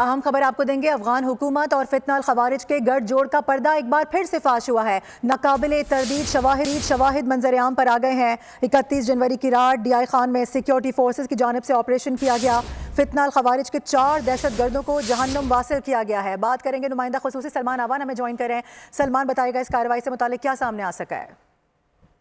اہم خبر آپ کو دیں گے، افغان حکومت اور فتنہ الخوارج کے گٹھ جوڑ کا پردہ ایک بار پھر سے فاش ہوا ہے۔ ناقابل تردید شواہد منظر عام پر آ گئے ہیں۔ 31 جنوری کی رات ڈی آئی خان میں سیکیورٹی فورسز کی جانب سے آپریشن کیا گیا۔ فتنہ الخوارج کے 4 دہشت گردوں کو جہنم واصل کیا گیا ہے۔ بات کریں گے نمائندہ خصوصی سلمان آوان ہمیں جوائن کر رہے ہیں۔ سلمان، بتائے گا اس کارروائی سے متعلق کیا سامنے آ سکا ہے؟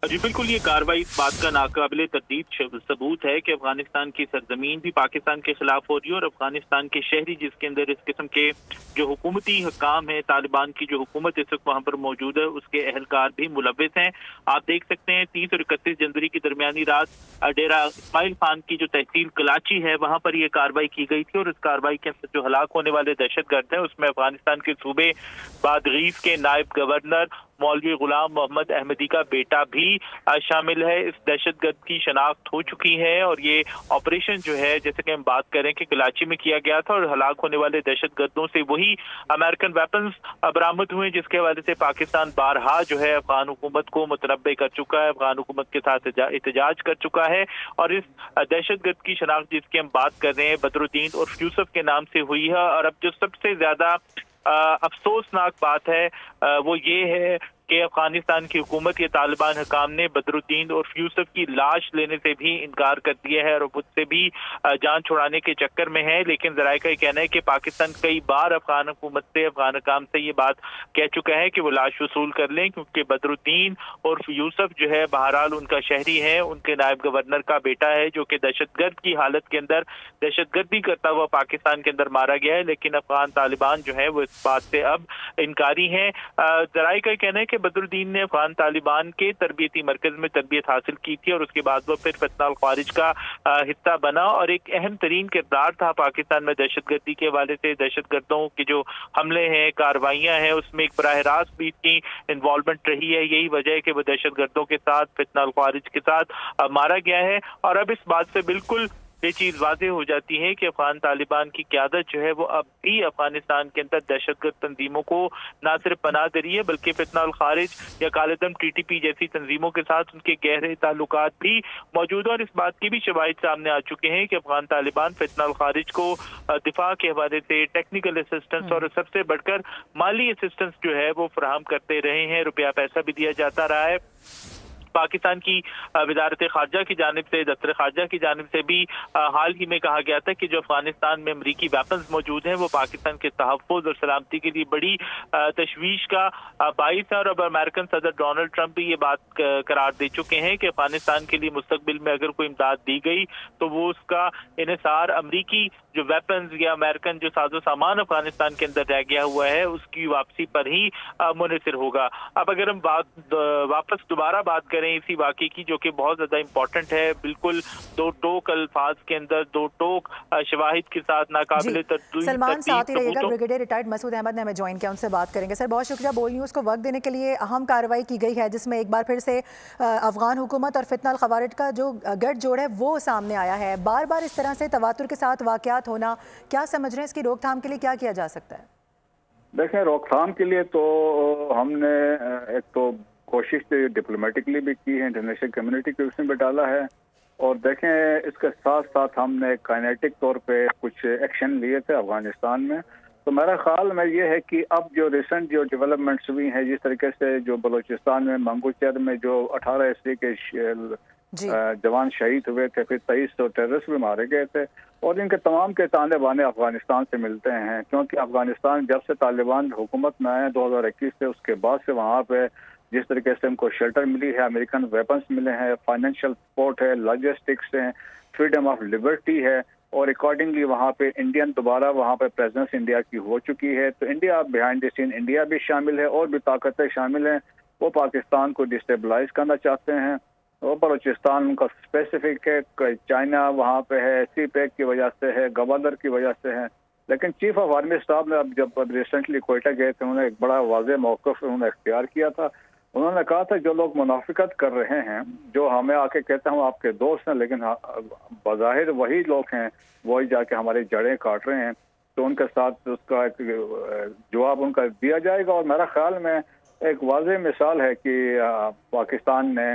جی بالکل، یہ کارروائی اس بات کا ناقابل تردید ثبوت ہے کہ افغانستان کی سرزمین بھی پاکستان کے خلاف ہو رہی ہے، اور افغانستان کے شہری جس کے اندر اس قسم کے جو حکومتی حکام ہیں، طالبان کی جو حکومت اس وقت وہاں پر موجود ہے، اس کے اہلکار بھی ملوث ہیں۔ آپ دیکھ سکتے ہیں 30 اور 31 جنوری کی درمیانی رات ڈیرہ اسماعیل خان کی جو تحصیل کلاچی ہے وہاں پر یہ کارروائی کی گئی تھی، اور اس کارروائی کے اندر جو ہلاک ہونے والے دہشت گرد ہیں اس میں افغانستان کے صوبے بادغیس کے نائب گورنر مولوی غلام محمد احمدی کا بیٹا بھی شامل ہے۔ اس دہشت گرد کی شناخت ہو چکی ہے، اور یہ آپریشن جو ہے جیسے کہ ہم بات کریں کہ کراچی میں کیا گیا تھا، اور ہلاک ہونے والے دہشت گردوں سے وہی امریکن ویپنز برآمد ہوئے جس کے حوالے سے پاکستان بارہا جو ہے افغان حکومت کو متنبع کر چکا ہے، افغان حکومت کے ساتھ احتجاج کر چکا ہے۔ اور اس دہشت گرد کی شناخت جس کی ہم بات کر رہے ہیں بدر الدین عرف یوسف کے نام سے ہوئی ہے۔ اور اب جو سب سے زیادہ افسوسناک بات ہے وہ یہ ہے کہ افغانستان کی حکومت یا طالبان حکام نے بدر الدین عرف یوسف کی لاش لینے سے بھی انکار کر دیا ہے، اور خود سے بھی جان چھڑانے کے چکر میں ہے۔ لیکن ذرائع کا یہ کہنا ہے کہ پاکستان کئی بار افغان حکومت سے، افغان حکام سے یہ بات کہہ چکا ہے کہ وہ لاش وصول کر لیں، کیونکہ بدر الدین عرف یوسف جو ہے بہرحال ان کا شہری ہے، ان کے نائب گورنر کا بیٹا ہے، جو کہ دہشت گرد کی حالت کے اندر دہشت گردی کرتا ہوا پاکستان کے اندر مارا گیا ہے۔ لیکن افغان طالبان جو ہے وہ اس بات سے اب انکاری ہیں۔ ذرائع کا کہنا ہے کہ بدر الدین نے افغان طالبان کے تربیتی مرکز میں تربیت حاصل کی تھی، اور اس کے بعد وہ پھر فتنہ الخوارج کا حصہ بنا، اور ایک اہم ترین کردار تھا پاکستان میں دہشت گردی کے حوالے سے۔ دہشت گردوں کے جو حملے ہیں، کارروائیاں ہیں، اس میں ایک براہ راست بھی اتنی انوالومنٹ رہی ہے۔ یہی وجہ ہے کہ وہ دہشت گردوں کے ساتھ، فتنہ الخوارج کے ساتھ مارا گیا ہے۔ اور اب اس بات سے بالکل یہ چیز واضح ہو جاتی ہے کہ افغان طالبان کی قیادت جو ہے وہ اب بھی افغانستان کے اندر دہشت گرد تنظیموں کو نہ صرف پناہ دے رہی ہے، بلکہ فتنہ الخارج یا کالعدم ٹی ٹی پی جیسی تنظیموں کے ساتھ ان کے گہرے تعلقات بھی موجود ہیں۔ اور اس بات کی بھی شواہد سامنے آ چکے ہیں کہ افغان طالبان فتنہ الخارج کو دفاع کے حوالے سے ٹیکنیکل اسسٹنس اور سب سے بڑھ کر مالی اسسٹنس جو ہے وہ فراہم کرتے رہے ہیں، روپیہ پیسہ بھی دیا جاتا رہا ہے۔ پاکستان کی وزارت خارجہ کی جانب سے، دفتر خارجہ کی جانب سے بھی حال ہی میں کہا گیا تھا کہ جو افغانستان میں امریکی ویپنز موجود ہیں وہ پاکستان کے تحفظ اور سلامتی کے لیے بڑی تشویش کا باعث ہے۔ اور اب امریکن صدر ڈونلڈ ٹرمپ بھی یہ بات قرار دے چکے ہیں کہ افغانستان کے لیے مستقبل میں اگر کوئی امداد دی گئی تو وہ اس کا انحصار امریکی جو ویپنز یا امریکن جو ساز و سامان افغانستان کے اندر رہ گیا ہوا ہے اس کی واپسی پر ہی منحصر ہوگا۔ اب اگر ہم واپس دوبارہ بات کریں اسی واقعے کی جو کہ بہت زیادہ امپورٹنٹ ہے، بالکل دو ٹوک الفاظ کے اندر، دو ٹوک شواہد کے ساتھ ناقابل تردید سلمان ساتھ ہی رہیے گا، ثبوتوں۔ بریگیڈیئر ریٹائرڈ مسعود احمد نے ہمیں جوائن کیا، ان سے بات کریں گے۔ سر بہت شکریہ بول نیوز کو وقت دینے کے لیے۔ اہم کارروائی کی گئی ہے جس میں ایک بار پھر سے افغان حکومت اور فتنہ الخوارج کا جو گٹھ جوڑ ہے وہ سامنے آیا ہے۔ بار بار اس طرح سے تواتر کے ساتھ واقعات ہونا، کیا سمجھ رہے ہیں اس کی روک تھام کے لیے کیا کیا جا سکتا ہے؟ دیکھیں، روک تھام کے لیے تو ہم نے ایک تو کوشش ڈپلومیٹکلی بھی کی ہے، انٹرنیشنل کمیونٹی کو اس میں بھی ڈالا ہے، اور دیکھیں اس کے ساتھ ساتھ ہم نے کائنیٹک طور پہ کچھ ایکشن لیے تھے افغانستان میں۔ تو میرا خیال میں یہ ہے کہ اب جو ریسنٹ جو ڈیولپمنٹس ہوئی ہیں، جس طریقے سے جو بلوچستان میں منگوچر میں جو 18 عیسوی کے جوان شہید ہوئے تھے، پھر 2300 ٹیررسٹ بھی مارے گئے تھے، اور ان کے تمام کے تانے بانے افغانستان سے ملتے ہیں، کیونکہ افغانستان جب سے طالبان حکومت میں آئے 2021 سے، اس کے بعد سے وہاں پہ جس طریقے سے ہم کو شیلٹر ملی ہے، امریکن ویپنز ملے ہیں، فائنینشیل سپورٹ ہے، لاجسٹکس ہیں، فریڈم آف لبرٹی ہے، اور اکارڈنگلی وہاں پہ انڈین دوبارہ وہاں پہ پریزنس انڈیا کی ہو چکی ہے۔ تو India behind the scene India بھی شامل ہے، اور بھی طاقتیں شامل ہیں، وہ پاکستان کو ڈسٹیبلائز کرنا چاہتے ہیں۔ اور بلوچستان ان کا اسپیسیفک ہے، چائنا وہاں پہ ہے، سی پیک کی وجہ سے ہے، گورنر کی وجہ سے ہے۔ لیکن چیف آف آرمی اسٹاف نے اب جب ریسنٹلی کوئٹہ گئے تھے، انہوں نے ایک بڑا واضح موقف انہوں نے اختیار کیا تھا۔ انہوں نے کہا تھا جو لوگ منافقت کر رہے ہیں، جو ہمیں آ کے کہتے ہیں ہم آپ کے دوست ہیں، لیکن بظاہر وہی لوگ ہیں، وہی جا کے ہماری جڑیں کاٹ رہے ہیں، تو ان کے ساتھ اس کا ایک جواب ان کا دیا جائے گا۔ اور میرا خیال میں ایک واضح مثال ہے کہ پاکستان نے